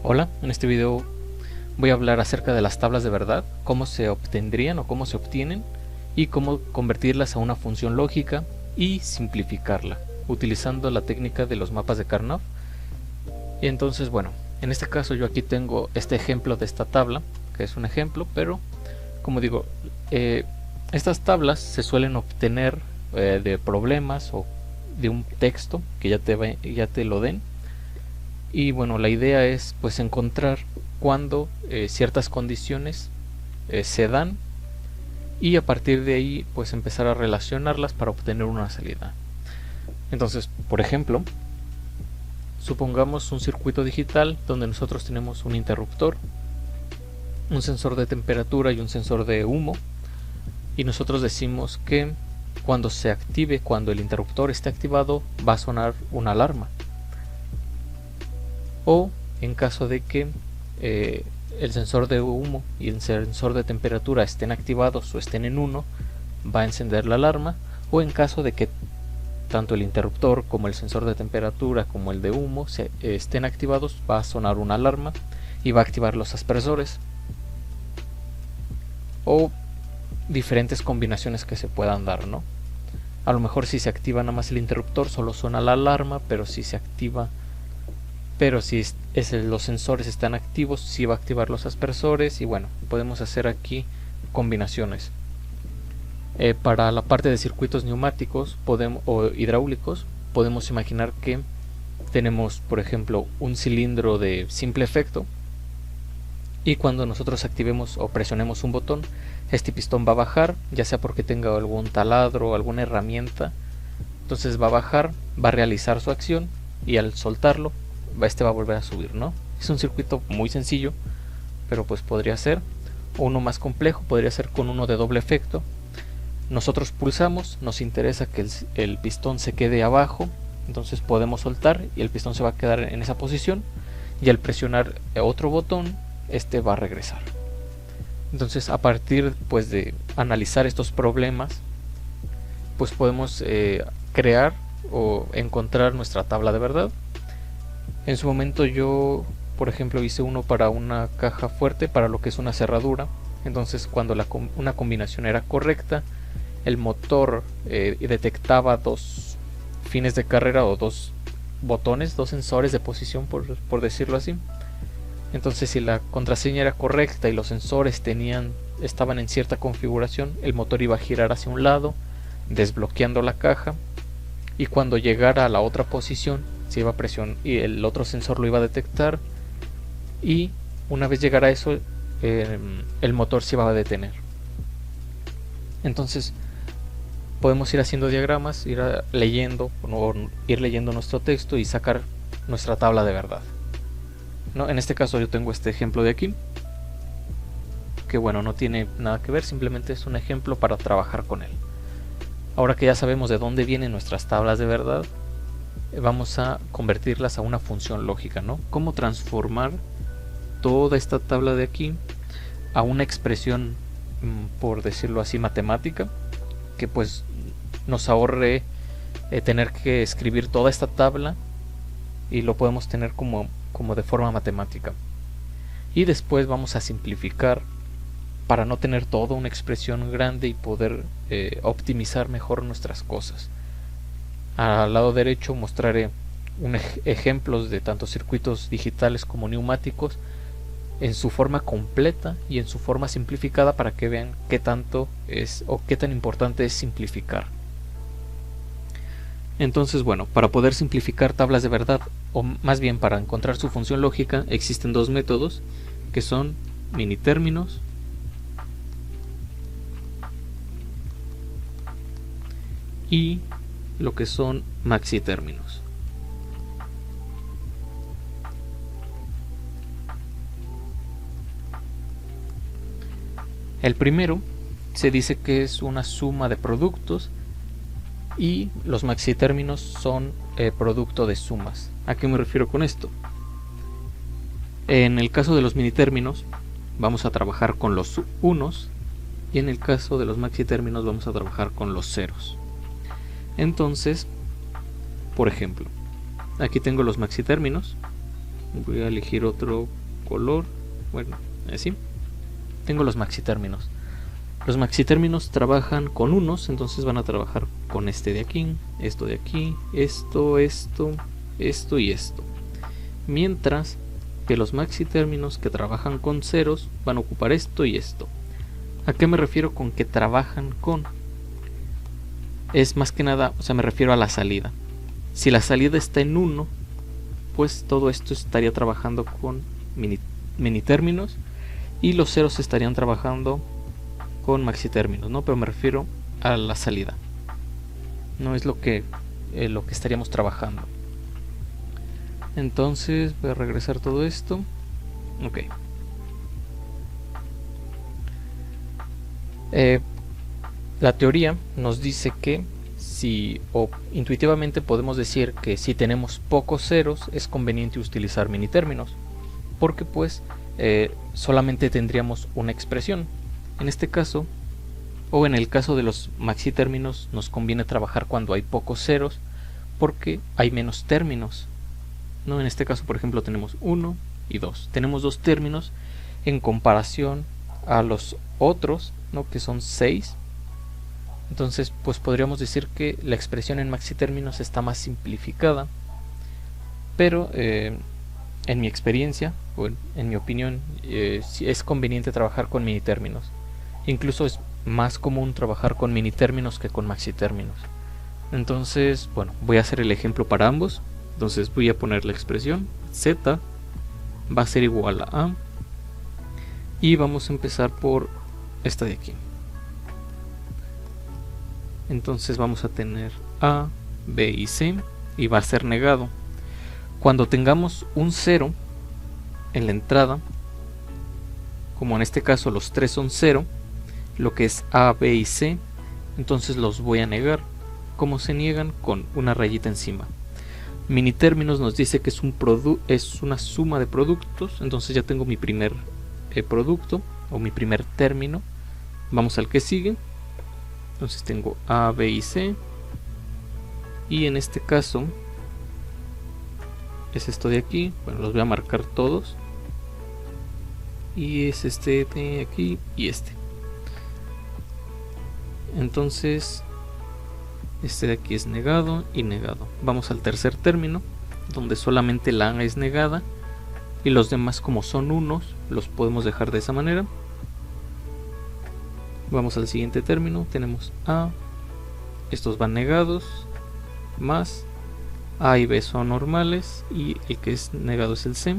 Hola, en este video voy a hablar acerca de las tablas de verdad, cómo se obtendrían o cómo se obtienen y cómo convertirlas a una función lógica y simplificarla utilizando la técnica de los mapas de Karnaugh. Y entonces, bueno, en este caso yo aquí tengo este ejemplo de esta tabla, que es un ejemplo, pero como digo, estas tablas se suelen obtener de problemas o de un texto que ya te lo den. Y bueno, la idea es pues encontrar cuando ciertas condiciones se dan y a partir de ahí pues empezar a relacionarlas para obtener una salida. Entonces, por ejemplo, supongamos un circuito digital donde nosotros tenemos un interruptor, un sensor de temperatura y un sensor de humo, y nosotros decimos que cuando se active, cuando el interruptor esté activado, va a sonar una alarma. O en caso de que el sensor de humo y el sensor de temperatura estén activados o estén en 1, va a encender la alarma. O en caso de que tanto el interruptor como el sensor de temperatura como el de humo estén activados, va a sonar una alarma y va a activar los aspersores. O diferentes combinaciones que se puedan dar, ¿no? A lo mejor si se activa nada más el interruptor solo suena la alarma, pero si los sensores están activos, sí va a activar los aspersores. Y bueno, podemos hacer aquí combinaciones. Para la parte de circuitos neumáticos o hidráulicos, podemos imaginar que tenemos, por ejemplo, un cilindro de simple efecto, y cuando nosotros activemos o presionemos un botón, este pistón va a bajar, ya sea porque tenga algún taladro o alguna herramienta. Entonces va a bajar, va a realizar su acción, y al soltarlo este va a volver a subir, ¿no? Es un circuito muy sencillo, pero pues podría ser. O uno más complejo podría ser con uno de doble efecto. Nosotros pulsamos, nos interesa que el pistón se quede abajo, entonces podemos soltar y el pistón se va a quedar en esa posición, y al presionar otro botón este va a regresar. Entonces, a partir pues de analizar estos problemas, pues podemos crear o encontrar nuestra tabla de verdad. En su momento yo, por ejemplo, hice uno para una caja fuerte, para lo que es una cerradura. Entonces, cuando una combinación era correcta, el motor detectaba dos fines de carrera o dos botones, dos sensores de posición, por decirlo así. Entonces, si la contraseña era correcta y los sensores estaban en cierta configuración, el motor iba a girar hacia un lado, desbloqueando la caja, y cuando llegara a la otra posición se iba a presionar y el otro sensor lo iba a detectar, y una vez llegara a eso el motor se iba a detener. Entonces podemos ir haciendo diagramas, ir leyendo nuestro texto y sacar nuestra tabla de verdad, ¿no? En este caso yo tengo este ejemplo de aquí, que bueno, no tiene nada que ver, simplemente es un ejemplo para trabajar con él. Ahora que ya sabemos de dónde vienen nuestras tablas de verdad, vamos a convertirlas a una función lógica, ¿no? Cómo transformar toda esta tabla de aquí a una expresión, por decirlo así, matemática, que pues nos ahorre tener que escribir toda esta tabla, y lo podemos tener como de forma matemática. Y después vamos a simplificar para no tener toda una expresión grande y poder optimizar mejor nuestras cosas. Al lado derecho mostraré ejemplos de tanto circuitos digitales como neumáticos en su forma completa y en su forma simplificada, para que vean qué tanto es o qué tan importante es simplificar. Entonces, bueno, para poder simplificar tablas de verdad, o más bien para encontrar su función lógica, existen dos métodos, que son mini términos y lo que son maxi términos. El primero se dice que es una suma de productos, y los maxi términos son producto de sumas. ¿A qué me refiero con esto? En el caso de los mini términos vamos a trabajar con los unos, y en el caso de los maxi términos vamos a trabajar con los ceros. Entonces, por ejemplo, aquí tengo los maxi términos, Voy a elegir otro color. Bueno, así. Tengo los maxitérminos. Los maxitérminos trabajan con unos, entonces van a trabajar con este de aquí, esto de aquí, esto y esto. Mientras que los maxitérminos que trabajan con ceros van a ocupar esto y esto. ¿A qué me refiero con que trabajan con? Es más que nada, o sea, me refiero a la salida. Si la salida está en 1, pues todo esto estaría trabajando con minitérminos y los ceros estarían trabajando con maxitérminos, ¿no? Pero me refiero a la salida. No es lo que estaríamos trabajando. Entonces voy a regresar todo esto. Ok. La teoría nos dice que o intuitivamente podemos decir que si tenemos pocos ceros es conveniente utilizar minitérminos, porque pues solamente tendríamos una expresión. En este caso, o en el caso de los maxitérminos, nos conviene trabajar cuando hay pocos ceros porque hay menos términos, ¿no? En este caso, por ejemplo, tenemos 1 y 2. Tenemos 2 términos en comparación a los otros, ¿no? Que son 6. Entonces, pues podríamos decir que la expresión en maxitérminos está más simplificada, pero en mi experiencia, o en mi opinión, es conveniente trabajar con minitérminos. Incluso es más común trabajar con minitérminos que con maxitérminos. Entonces, bueno, voy a hacer el ejemplo para ambos. Entonces voy a poner la expresión z va a ser igual a a, y vamos a empezar por esta de aquí. Entonces vamos a tener a, b y c, y va a ser negado. Cuando tengamos un 0 en la entrada, como en este caso los 3 son 0, lo que es a, b y c, entonces los voy a negar. ¿Cómo se niegan? Con una rayita encima. Minitérminos nos dice que es una suma de productos, entonces ya tengo mi primer producto o mi primer término. Vamos al que sigue. Entonces tengo a, b y c, y en este caso es esto de aquí. Bueno, los voy a marcar todos, y es este de aquí y este. Entonces este de aquí es negado y negado. Vamos al tercer término, donde solamente la a es negada y los demás, como son unos, los podemos dejar de esa manera. Vamos al siguiente término, tenemos a, estos van negados, más a y b son normales y el que es negado es el c,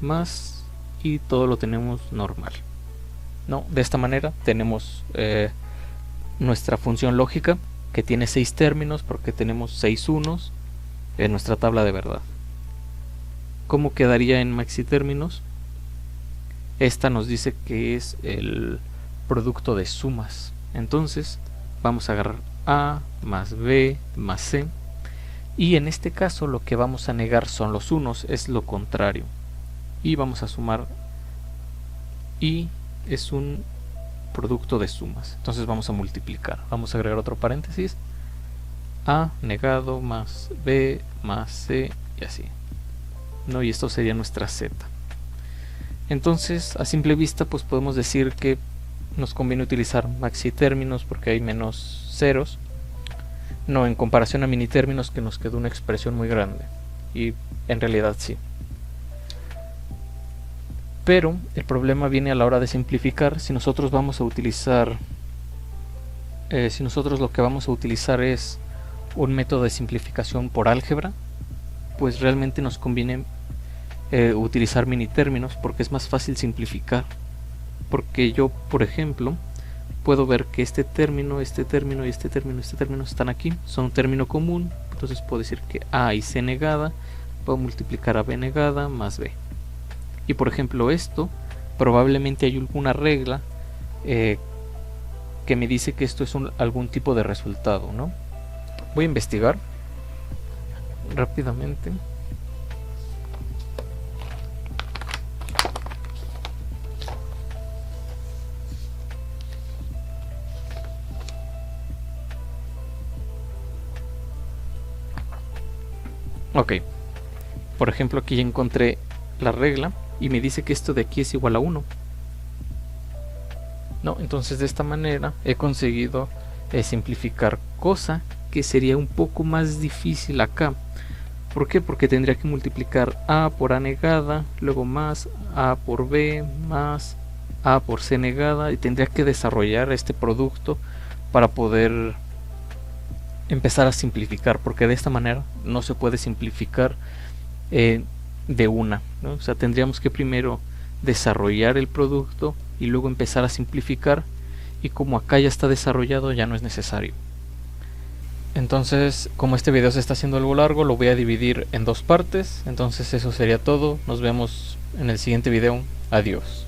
más, y todo lo tenemos normal, ¿no? De esta manera tenemos nuestra función lógica, que tiene 6 términos porque tenemos 6 unos en nuestra tabla de verdad. ¿Cómo quedaría en maxitérminos? Esta nos dice que es el producto de sumas. Entonces vamos a agarrar a más b más c, y en este caso lo que vamos a negar son los unos, es lo contrario, y vamos a sumar, y es un producto de sumas. Entonces vamos a multiplicar, vamos a agregar otro paréntesis, a negado más b más c, y así, ¿no? Y esto sería nuestra z. Entonces a simple vista pues podemos decir que nos conviene utilizar maxitérminos porque hay menos ceros, no en comparación a minitérminos, que nos quedó una expresión muy grande, y en realidad sí. Pero el problema viene a la hora de simplificar. Si nosotros vamos a utilizar, si nosotros lo que vamos a utilizar es un método de simplificación por álgebra, pues realmente nos conviene utilizar minitérminos porque es más fácil simplificar. Porque yo, por ejemplo, puedo ver que este término y este término están aquí, son un término común. Entonces puedo decir que a y c negada, puedo multiplicar a b negada más b. Y por ejemplo esto, probablemente hay alguna regla que me dice que esto es algún tipo de resultado, ¿no? Voy a investigar rápidamente. Ok, Por ejemplo, aquí ya encontré la regla y me dice que esto de aquí es igual a 1. ¿No? Entonces de esta manera he conseguido simplificar, cosa que sería un poco más difícil acá. ¿Por qué? Porque tendría que multiplicar a por a negada, luego más a por b, más a por c negada, y tendría que desarrollar este producto para poder empezar a simplificar, porque de esta manera no se puede simplificar de una, ¿no? O sea, tendríamos que primero desarrollar el producto y luego empezar a simplificar, y como acá ya está desarrollado ya no es necesario. Entonces, como este video se está haciendo algo largo, lo voy a dividir en dos partes. Entonces eso sería todo, nos vemos en el siguiente video, adiós.